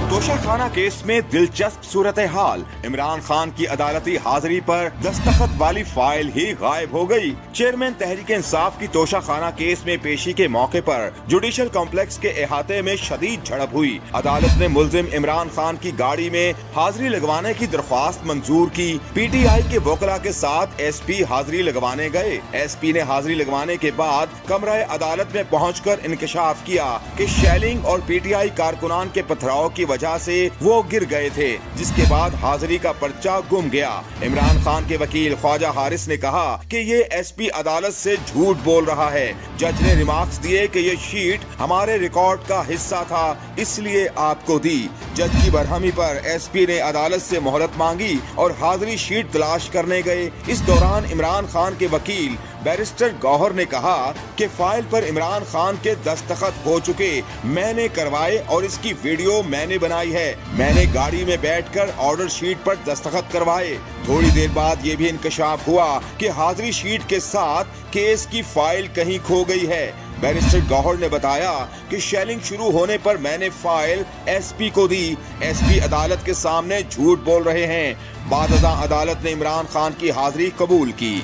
Toshakhana case में दिलचस्प सूरत हाल। इमरान खान की अदालती हाजिरी पर दस्तखत वाली फाइल ही गायब हो गई। चेयरमैन तहरीक इंसाफ की तोशाखाना केस में पेशी के मौके पर जुडिशल कॉम्प्लेक्स के अहाते में शदीद झड़प हुई। अदालत ने मुल्जिम इमरान खान की गाड़ी में हाजिरी लगवाने की दरख्वास्त मंजूर की। PTI के वकला के साथ SP हाजिरी लगवाने गए। SP ने हाजिरी लगवाने के बाद कमरा अदालत में पहुंचकर इंकशाफ किया कि शेलिंग और PTI कारकुनान के पथराव की वजह से वो गिर गए थे, जिसके बाद हाजिरी का पर्चा गुम गया। इमरान खान के वकील ख्वाजा हारिस ने कहा कि ये SP अदालत से झूठ बोल रहा है। जज ने रिमार्क्स दिए कि ये शीट हमारे रिकॉर्ड का हिस्सा था, इसलिए आपको दी। जज की बरहमी पर SP ने अदालत से मोहलत मांगी और हाजिरी शीट तलाश करने गए। इस दौरान इमरान खान के वकील बैरिस्टर गौहर ने कहा कि फाइल पर इमरान खान के दस्तखत हो चुके, मैंने करवाए और इसकी वीडियो मैंने बनाई है। मैंने गाड़ी में बैठकर ऑर्डर शीट पर दस्तखत करवाए। थोड़ी देर बाद ये भी इंकशाफ हुआ कि हाजिरी शीट के साथ केस की फाइल कहीं खो गई है। बैरिस्टर गौहर ने बताया कि शेलिंग शुरू होने पर मैंने फाइल SP को दी। SP अदालत के सामने झूठ बोल रहे हैं। बाद अदालत ने इमरान खान की हाजिरी कबूल की।